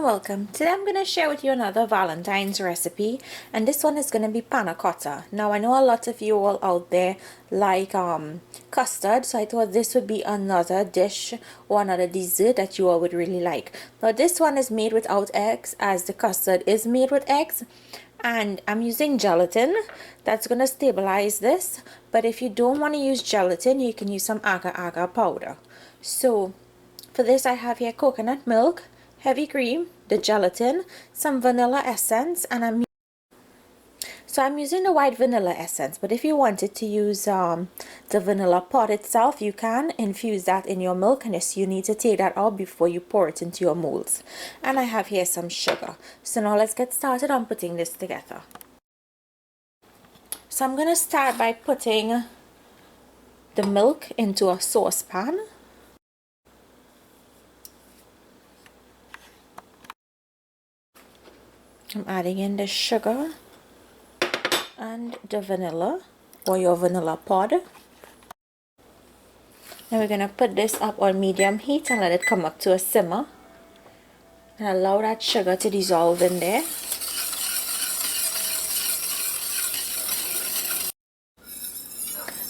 welcome. Today I'm going to share with you another Valentine's recipe, and this one is going to be Panna Cotta. Now I know a lot of you all out there like custard, so I thought this would be another dish or another dessert that you all would really like. Now this one is made without eggs, as the custard is made with eggs, and I'm using gelatin that's going to stabilize this. But if you don't want to use gelatin, you can use some agar powder. So for this I have here coconut milk, heavy cream, the gelatin, some vanilla essence, and I'm using the white vanilla essence. But if you wanted to use the vanilla pod itself, you can infuse that in your milk, and yes, you need to take that out before you pour it into your molds. And I have here some sugar. So now let's get started on putting this together. So I'm going to start by putting the milk into a saucepan. I'm adding in the sugar and the vanilla or your vanilla pod. Now we're going to put this up on medium heat and let it come up to a simmer, and allow that sugar to dissolve in there.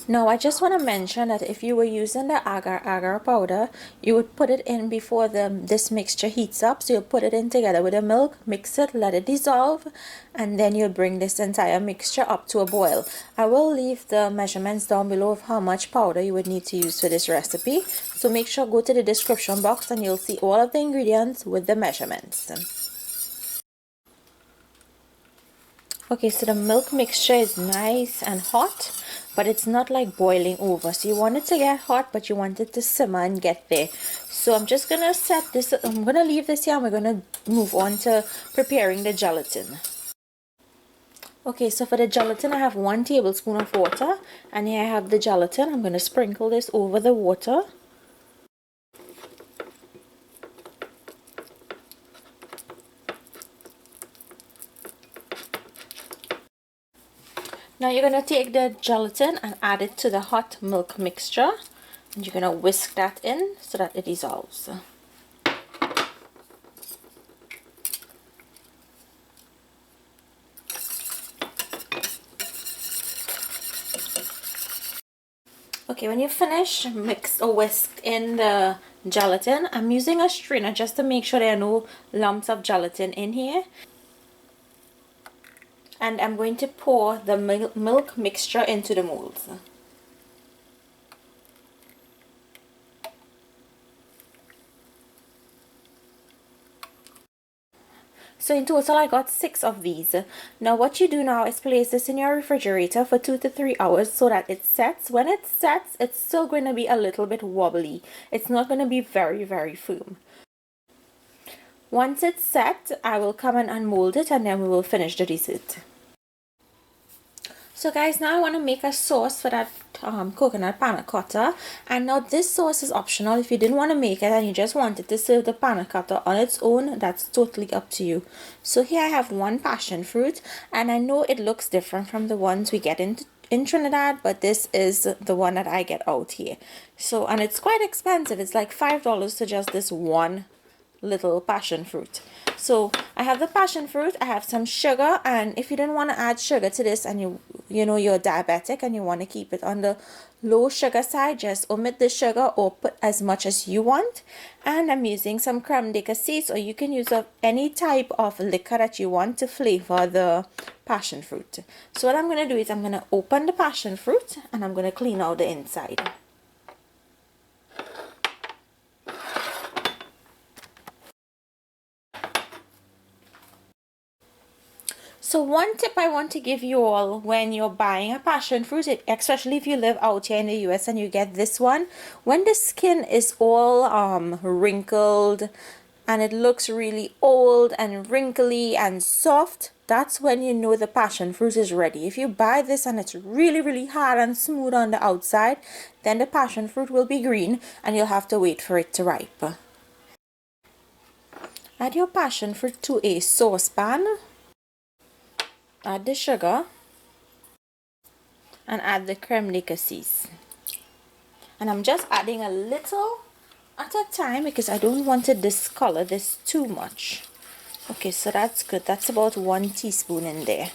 Now I just want to mention that if you were using the agar powder, you would put it in before this mixture heats up. So you'll put it in together with the milk, mix it, let it dissolve, and then you'll bring this entire mixture up to a boil. I will leave the measurements down below of how much powder you would need to use for this recipe. So make sure go to the description box and you'll see all of the ingredients with the measurements. Okay, so the milk mixture is nice and hot, but it's not like boiling over. So you want it to get hot, but you want it to simmer and get there. So I'm just going to set this, I'm going to leave this here, and we're going to move on to preparing the gelatin. Okay, so for the gelatin, I have 1 tablespoon of water, and here I have the gelatin. I'm going to sprinkle this over the water. Now you're going to take the gelatin and add it to the hot milk mixture, and you're going to whisk that in so that it dissolves. Okay, when you finish mix or whisk in the gelatin, I'm using a strainer just to make sure there are no lumps of gelatin in here. And I'm going to pour the milk mixture into the molds. So in total I got 6 of these. Now what you do now is place this in your refrigerator for 2 to 3 hours so that it sets. When it sets, it's still going to be a little bit wobbly. It's not going to be very firm. Once it's set, I will come and unmold it, and then we will finish the dessert. So guys, now I want to make a sauce for that coconut panna cotta, and now this sauce is optional. If you didn't want to make it and you just wanted to serve the panna cotta on its own, that's totally up to you. So here I have 1 passion fruit, and I know it looks different from the ones we get in Trinidad, but this is the one that I get out here. So, and it's quite expensive. It's like $5 to just this one little passion fruit. So I have the passion fruit, I have some sugar, and if you didn't want to add sugar to this and you know you're diabetic and you want to keep it on the low sugar side, just omit the sugar or put as much as you want. And I'm using some crème de cassis, or you can use any type of liquor that you want to flavor the passion fruit. So what I'm going to do is I'm going to open the passion fruit and I'm going to clean out the inside. So one tip I want to give you all when you're buying a passion fruit, especially if you live out here in the US and you get this one, when the skin is all wrinkled and it looks really old and wrinkly and soft, that's when you know the passion fruit is ready. If you buy this and it's really hard and smooth on the outside, then the passion fruit will be green and you'll have to wait for it to ripe. Add your passion fruit to a saucepan. Add the sugar and add the crème de cassis. And I'm just adding a little at a time because I don't want to discolor this too much. Okay, so that's good. That's about 1 teaspoon in there.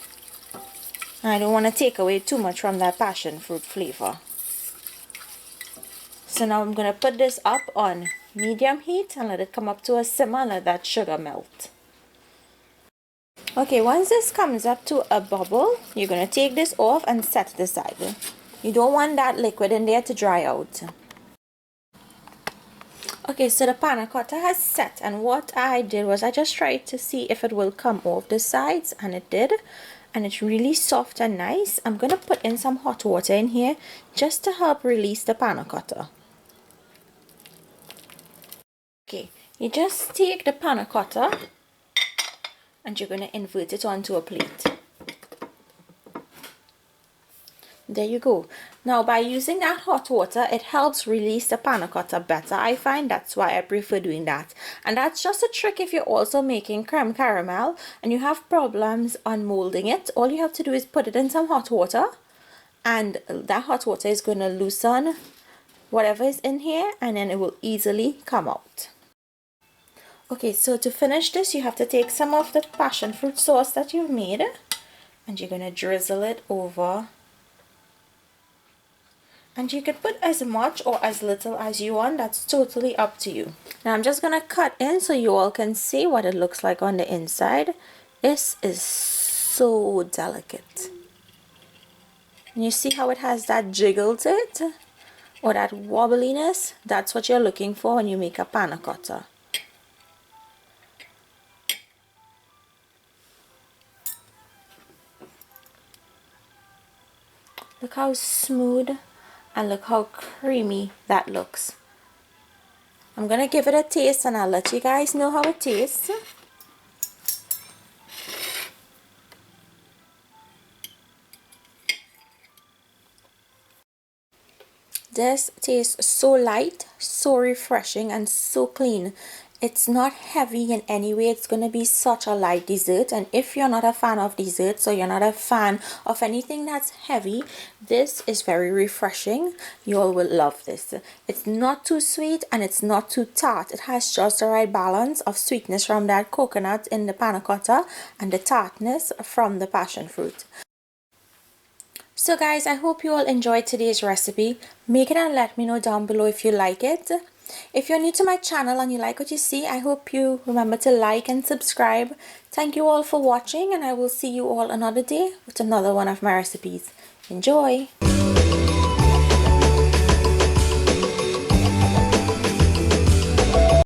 I don't want to take away too much from that passion fruit flavor. So now I'm going to put this up on medium heat and let it come up to a simmer and let that sugar melt. Okay, once this comes up to a bubble, you're going to take this off and set it aside. You don't want that liquid in there to dry out. Okay, so the panna cotta has set, and what I did was I just tried to see if it will come off the sides, and it did, and it's really soft and nice. I'm going to put in some hot water in here just to help release the panna cotta. Okay, you just take the panna cotta and you're going to invert it onto a plate. There you go. Now by using that hot water, it helps release the panna cotta better. I find that's why I prefer doing that. And that's just a trick if you're also making creme caramel and you have problems unmolding it. All you have to do is put it in some hot water, and that hot water is going to loosen whatever is in here, and then it will easily come out. Okay, so to finish this, you have to take some of the passion fruit sauce that you've made and you're going to drizzle it over. And you can put as much or as little as you want. That's totally up to you. Now I'm just going to cut in so you all can see what it looks like on the inside. This is so delicate. And you see how it has that jiggle to it? Or that wobbliness? That's what you're looking for when you make a panna cotta. Look how smooth and look how creamy that looks. I'm gonna give it a taste and I'll let you guys know how it tastes. This tastes so light, so refreshing, and so clean. It's not heavy in any way. It's going to be such a light dessert, and if you're not a fan of desserts or you're not a fan of anything that's heavy, this is very refreshing. You all will love this. It's not too sweet and it's not too tart. It has just the right balance of sweetness from that coconut in the panna cotta and the tartness from the passion fruit. So guys, I hope you all enjoyed today's recipe. Make it and let me know down below if you like it. If you're new to my channel and you like what you see, I hope you remember to like and subscribe. Thank you all for watching, and I will see you all another day with another one of my recipes. Enjoy!